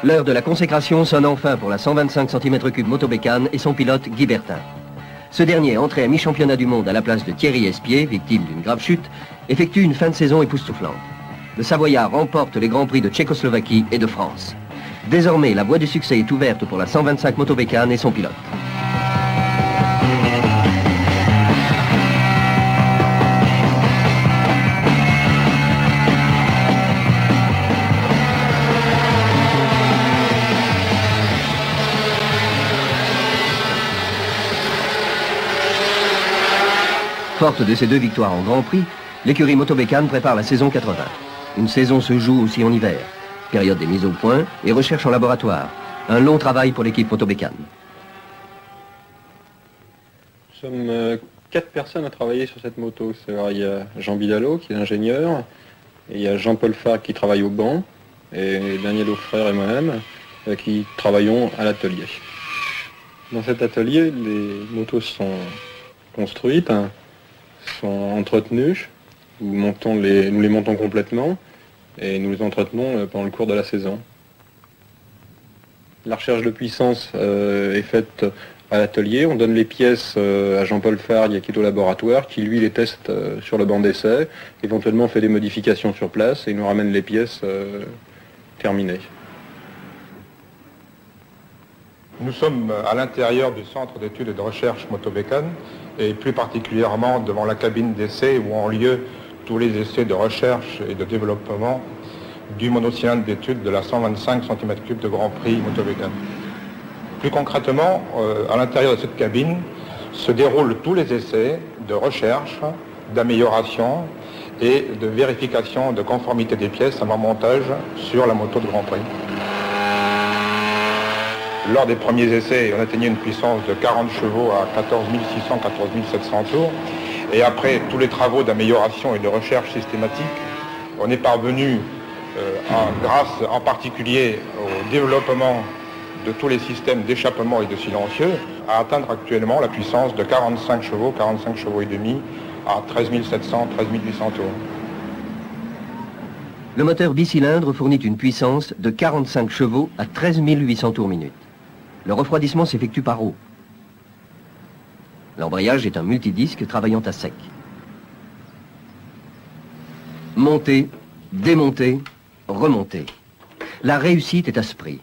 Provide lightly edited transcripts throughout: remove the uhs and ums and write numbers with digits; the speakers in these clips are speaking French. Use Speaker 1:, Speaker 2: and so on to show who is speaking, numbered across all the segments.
Speaker 1: L'heure de la consécration sonne enfin pour la 125 cm3 Motobécane et son pilote Guy Bertin. Ce dernier, entré à mi-championnat du monde à la place de Thierry Espier, victime d'une grave chute, effectue une fin de saison époustouflante. Le Savoyard remporte les Grands Prix de Tchécoslovaquie et de France. Désormais, la voie du succès est ouverte pour la 125 Motobécane et son pilote. Forte de ces 2 victoires en Grand Prix, l'écurie Motobécane prépare la saison 80. Une saison se joue aussi en hiver. Période des mises au point et recherche en laboratoire. Un long travail pour l'équipe Motobécane.
Speaker 2: Nous sommes 4 personnes à travailler sur cette moto. Il y a Jean Bidalot qui est ingénieur, et il y a Jean-Paul Farc qui travaille au banc, et Daniel Auffrère et moi-même qui travaillons à l'atelier. Dans cet atelier, les motos sont construites, sont entretenues. Nous les montons complètement et nous les entretenons pendant le cours de la saison. La recherche de puissance est faite à l'atelier. On donne les pièces à Jean-Paul Fargue qui est au laboratoire, qui lui les teste sur le banc d'essai, éventuellement fait des modifications sur place et il nous ramène les pièces terminées.
Speaker 3: Nous sommes à l'intérieur du centre d'études et de recherche Motobécane et plus particulièrement devant la cabine d'essai où ont lieu tous les essais de recherche et de développement du monocylindre d'études de la 125 cm3 de Grand Prix Motobécane. Plus concrètement, à l'intérieur de cette cabine se déroulent tous les essais de recherche, d'amélioration et de vérification de conformité des pièces à leur montage sur la moto de Grand Prix. Lors des premiers essais, on atteignait une puissance de 40 chevaux à 14 600, 14 700 tours. Et après tous les travaux d'amélioration et de recherche systématique, on est parvenu, grâce en particulier au développement de tous les systèmes d'échappement et de silencieux, à atteindre actuellement la puissance de 45 chevaux et demi à 13 700, 13 800 tours.
Speaker 1: Le moteur bicylindre fournit une puissance de 45 chevaux à 13 800 tours minute. Le refroidissement s'effectue par eau. L'embrayage est un multidisque travaillant à sec. Monter, démonter, remonter. La réussite est à ce prix.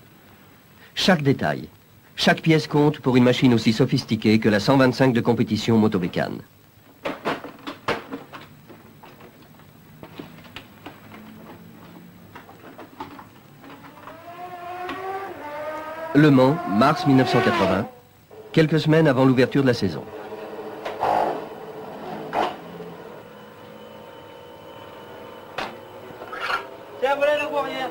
Speaker 1: Chaque détail, chaque pièce compte pour une machine aussi sophistiquée que la 125 de compétition Motobécane. Le Mans, mars 1980, quelques semaines avant l'ouverture de la saison.
Speaker 4: Tiens, voilà la guerrière.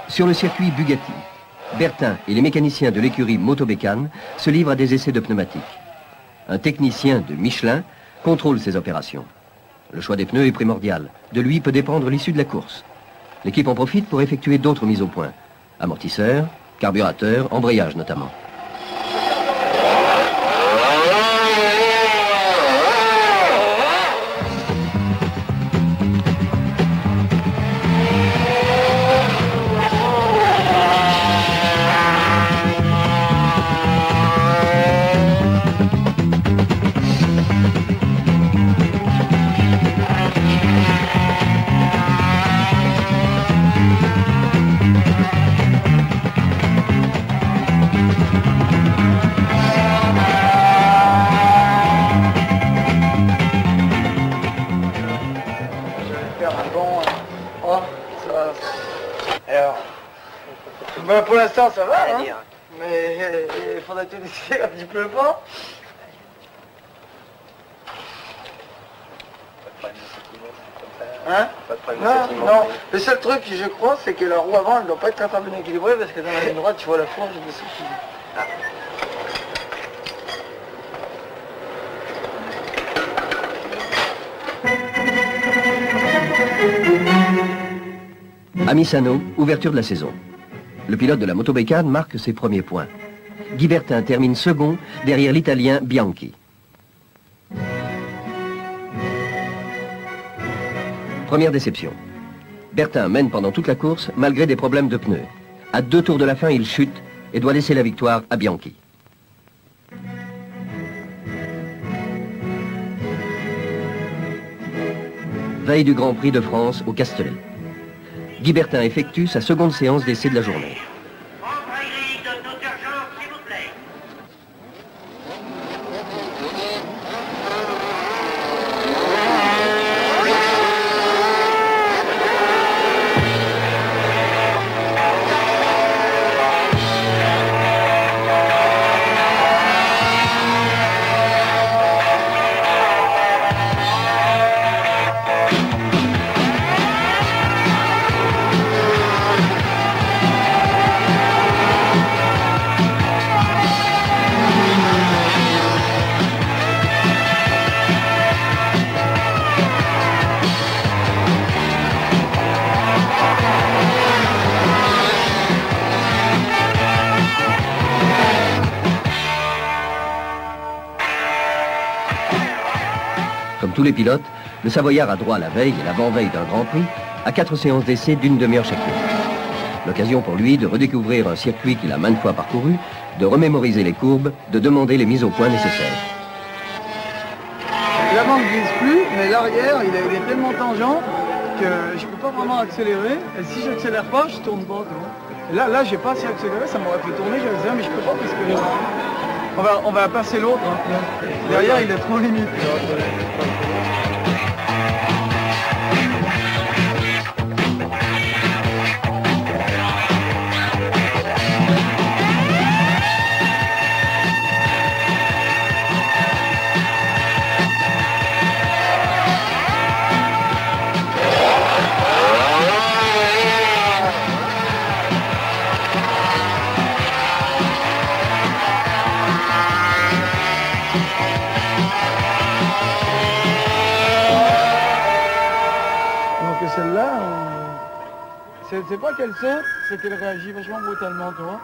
Speaker 1: Sur le circuit Bugatti, Bertin et les mécaniciens de l'écurie Motobécane se livrent à des essais de pneumatiques. Un technicien de Michelin contrôle ces opérations. Le choix des pneus est primordial. De lui peut dépendre l'issue de la course. L'équipe en profite pour effectuer d'autres mises au point. Amortisseurs, carburateur, embrayage notamment.
Speaker 4: Ben pour l'instant ça va, hein, mais il faudrait tout décider quand il pleut pas. Hein? Non, non. Le seul truc, je crois, c'est que la roue avant, elle ne doit pas être très bien équilibrée parce que dans la ligne droite, tu vois la fourche dessous qui...
Speaker 1: À Misano, ouverture de la saison. Le pilote de la Motobécane marque ses premiers points. Guy Bertin termine second derrière l'Italien Bianchi. Première déception. Bertin mène pendant toute la course malgré des problèmes de pneus. À 2 tours de la fin, il chute et doit laisser la victoire à Bianchi. Veille du Grand Prix de France au Castellet. Guy Bertin effectue sa seconde séance d'essai de la journée. Comme tous les pilotes, le Savoyard a droit la veille et l'avant-veille d'un Grand Prix à 4 séances d'essai d'une demi-heure chacune. L'occasion pour lui de redécouvrir un circuit qu'il a maintes fois parcouru, de remémoriser les courbes, de demander les mises au point nécessaires.
Speaker 4: L'avant ne glisse plus, mais l'arrière, il est tellement tangent que je peux pas vraiment accélérer. Et si j'accélère pas, je tourne pas. Et là, j'ai pas assez accéléré, ça m'aurait fait tourner, mais je peux pas parce que on va passer l'autre. Hein. Derrière, il est trop limite. Celle-là, c'est pas qu'elle saute, c'est qu'elle réagit vachement brutalement, tu vois.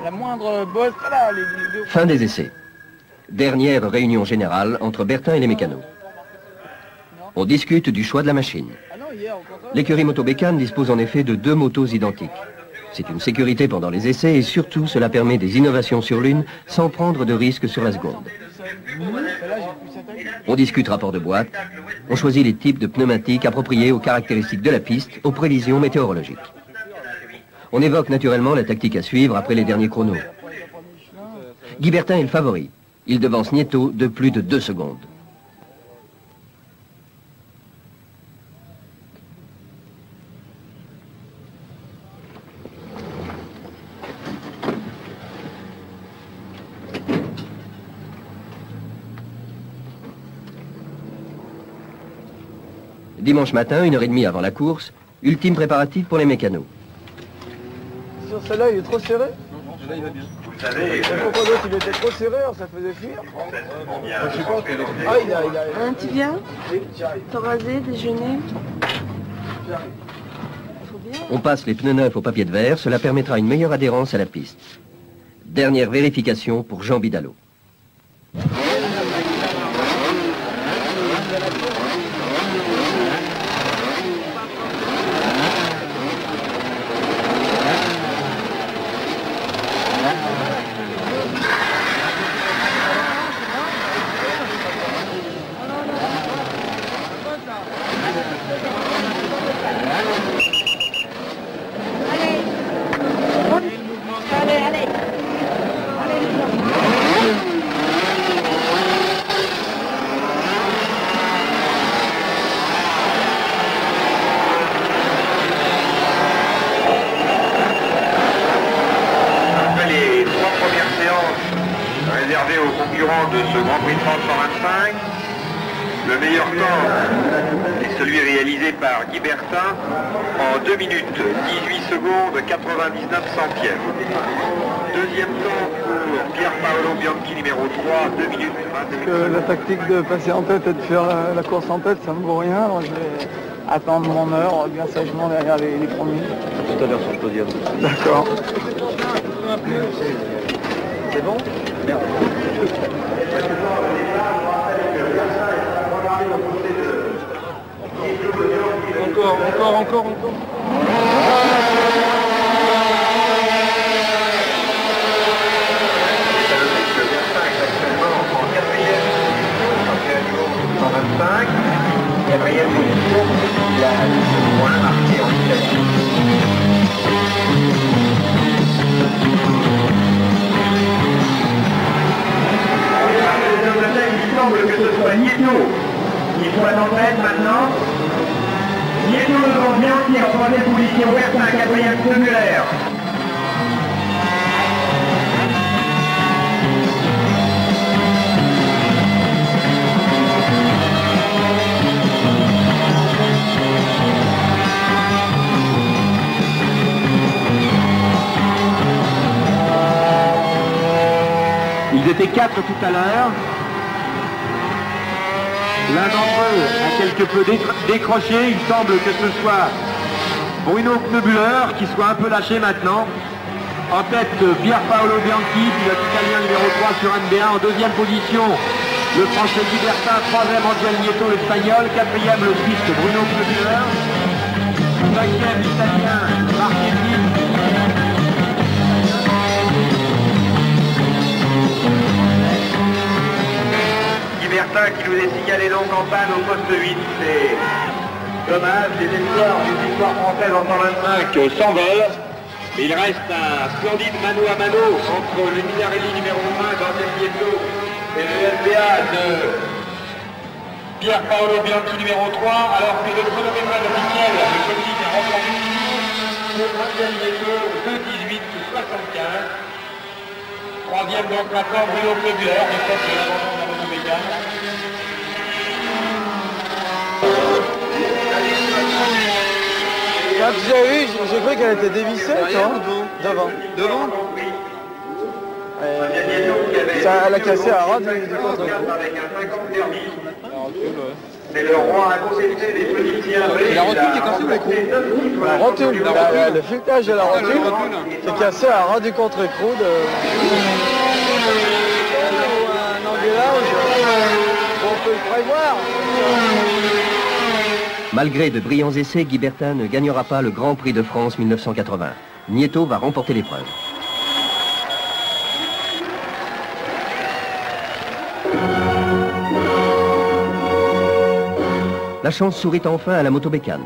Speaker 4: La moindre bosse, voilà, les...
Speaker 1: Fin des essais. Dernière réunion générale entre Bertin et les mécanos. On discute du choix de la machine. L'écurie Moto-Bécane dispose en effet de 2 motos identiques. C'est une sécurité pendant les essais et surtout cela permet des innovations sur l'une sans prendre de risques sur la seconde. On discute rapport de boîte, on choisit les types de pneumatiques appropriés aux caractéristiques de la piste, aux prévisions météorologiques. On évoque naturellement la tactique à suivre après les derniers chronos. Guy Bertin est le favori. Il devance Nieto de plus de 2 secondes. Dimanche matin, 1h30 avant la course, ultime préparatif pour les mécanos.
Speaker 4: Sur celle-là, il est trop serré. Non, celle-là, il va bien. Vous savez... Pourquoi l'autre, il était trop serré, alors ça faisait fuir. Ah, il a...
Speaker 5: Tu viens? T'as rasé, déjeuner?
Speaker 1: On passe les pneus neufs au papier de verre, cela permettra une meilleure adhérence à la piste. Dernière vérification pour Jean Bidalot.
Speaker 6: Aux concurrents de ce Grand Prix de France 125. Le meilleur temps est celui réalisé par Guy Bertin en 2 minutes 18 secondes 99 centièmes. Deuxième temps pour Pier Paolo Bianchi numéro 3, 2 minutes 22.
Speaker 4: La tactique de passer en tête et de faire la course en tête, ça ne vaut rien. Alors je vais attendre mon heure bien sagement derrière les premiers.
Speaker 1: Tout à l'heure sur le podium.
Speaker 4: D'accord.
Speaker 1: C'est bon? Merde.
Speaker 4: encore.
Speaker 6: Quatrième position, il a le point marqué en Italie. Il semble que ce soit Nieto qui soit en tête maintenant. Nieto devant Bianchi en troisième position, Bertin, quatrième, De Muller.
Speaker 7: Ils étaient 4 tout à l'heure. L'un d'entre eux a quelque peu décroché. Il semble que ce soit Bruno Knöbüller qui soit un peu lâché maintenant. En tête, Pierpaolo Bianchi, pilote italien numéro 3 sur NBA. En deuxième position, le français Guy Bertin. Troisième, Angel Nieto, l'espagnol. Quatrième, le suisse Bruno Knöbüller. Cinquième, l'italien Marchetti.
Speaker 6: Bertin qui nous est signalé donc en panne au poste 8, c'est dommage, les espoirs d'une victoire française en 125 s'envolent. Il reste un splendide mano à mano entre le Minarelli numéro 1 d'Angel Nieto et le LBA de Pierpaolo Bianchi numéro 3, alors que le chronométrage officiel de Comic a remporté pour Angel Nieto 2:18:75. Troisième donc maintenant Bruno Knöbüller, de tête de l'abandon de la moto-bécane.
Speaker 4: Quand j'ai vu, j'ai cru qu'elle était dévissée, toi. Devant. Elle a cassé à ras du contre-coup.
Speaker 6: C'est le roi incontesté des phoniciens.
Speaker 8: C'est la rotule qui est cassée ou l'écrou?
Speaker 4: La rotule, le filetage de la rotule qui est cassé à ras du contre-écrou de... un engueulage, on peut le prévoir.
Speaker 1: Malgré de brillants essais, Guy Bertin ne gagnera pas le Grand Prix de France 1980. Nieto va remporter l'épreuve. La chance sourit enfin à la moto-bécane.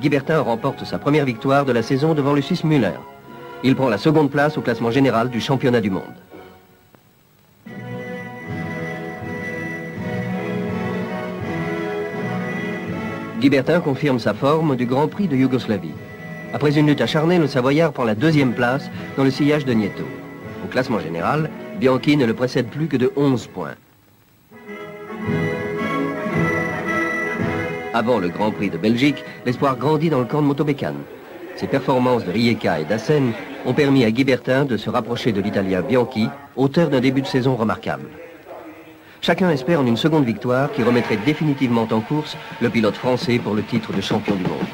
Speaker 1: Guy Bertin remporte sa première victoire de la saison devant le Suisse Müller. Il prend la seconde place au classement général du championnat du monde. Guy Bertin confirme sa forme du Grand Prix de Yougoslavie. Après une lutte acharnée, le Savoyard prend la deuxième place dans le sillage de Nieto. Au classement général, Bianchi ne le précède plus que de 11 points. Avant le Grand Prix de Belgique, l'espoir grandit dans le camp de motobécane. Ses performances de Rijeka et d'Assen ont permis à Guy Bertin de se rapprocher de l'Italien Bianchi, auteur d'un début de saison remarquable. Chacun espère en une seconde victoire qui remettrait définitivement en course le pilote français pour le titre de champion du monde.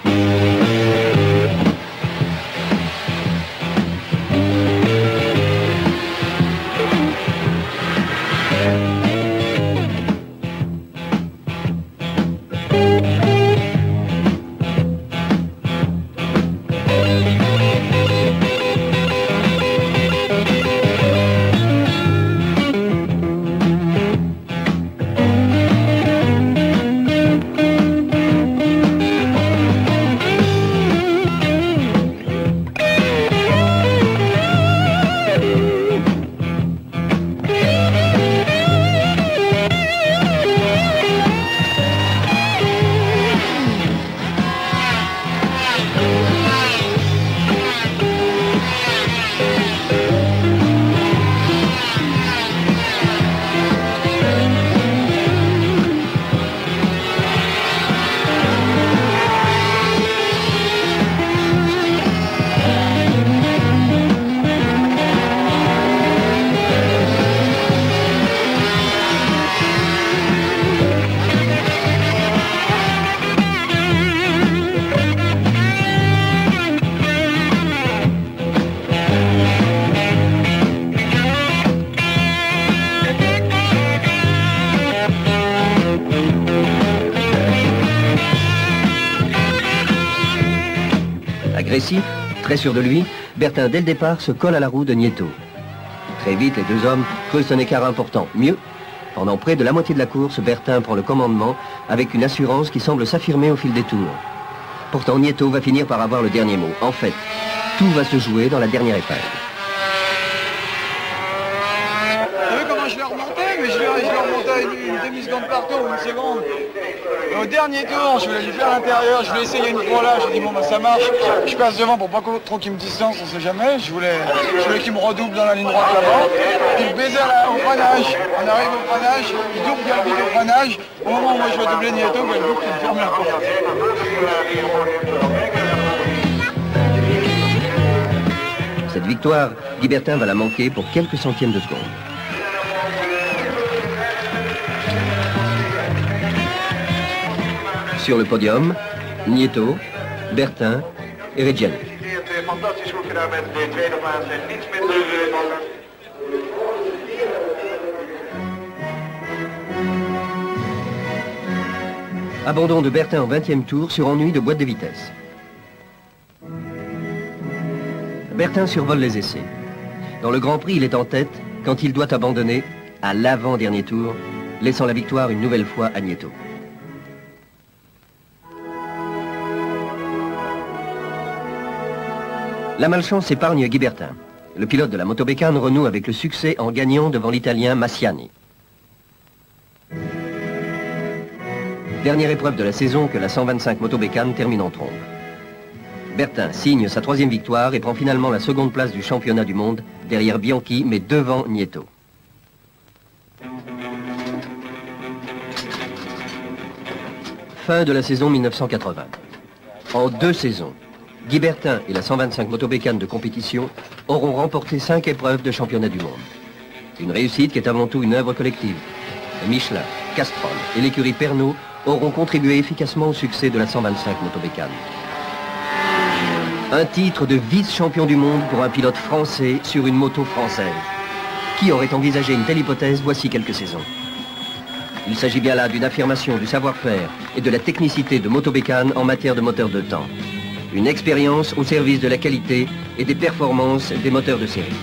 Speaker 1: Agressif, très sûr de lui, Bertin dès le départ se colle à la roue de Nieto. Très vite, les deux hommes creusent un écart important. Mieux, pendant près de la moitié de la course, Bertin prend le commandement avec une assurance qui semble s'affirmer au fil des tours. Pourtant, Nieto va finir par avoir le dernier mot. En fait, tout va se jouer dans la dernière épingle.
Speaker 4: Vous savez comment je l'ai remonté? Mais je l'ai remonté à une demi-seconde par tour, une seconde. Et au dernier tour, je voulais lui faire à l'intérieur, je voulais essayer une fois là, j'ai dit bon bah ça marche, je passe devant pour pas trop qu'il me distance, on sait jamais, je voulais qu'il me redouble dans la ligne droite là-bas, puis le baiser au freinage, on arrive au freinage, il double bien vite au freinage, au moment où moi je vais doubler Nieto, il double, il me ferme la porte.
Speaker 1: Cette victoire, Guy Bertin va la manquer pour quelques centièmes de seconde. Sur le podium, Nieto, Bertin et Reggiani. Abandon de Bertin au 20e tour sur ennui de boîte de vitesse. Bertin survole les essais. Dans le Grand Prix, il est en tête quand il doit abandonner à l'avant-dernier tour, laissant la victoire une nouvelle fois à Nieto. La malchance épargne Guy Bertin. Le pilote de la Motobécane renoue avec le succès en gagnant devant l'Italien Massiani. Dernière épreuve de la saison que la 125 Motobécane termine en trombe. Bertin signe sa 3e victoire et prend finalement la 2e place du championnat du monde, derrière Bianchi, mais devant Nieto. Fin de la saison 1980. En 2 saisons, Guy Bertin et la 125 Motobécane de compétition auront remporté 5 épreuves de championnat du monde. Une réussite qui est avant tout une œuvre collective. Michelin, Castrol et l'écurie Pernod auront contribué efficacement au succès de la 125 Motobécane. Un titre de vice-champion du monde pour un pilote français sur une moto française. Qui aurait envisagé une telle hypothèse voici quelques saisons? Il s'agit bien là d'une affirmation du savoir-faire et de la technicité de Motobécane en matière de moteur de temps. Une expérience au service de la qualité et des performances des moteurs de série.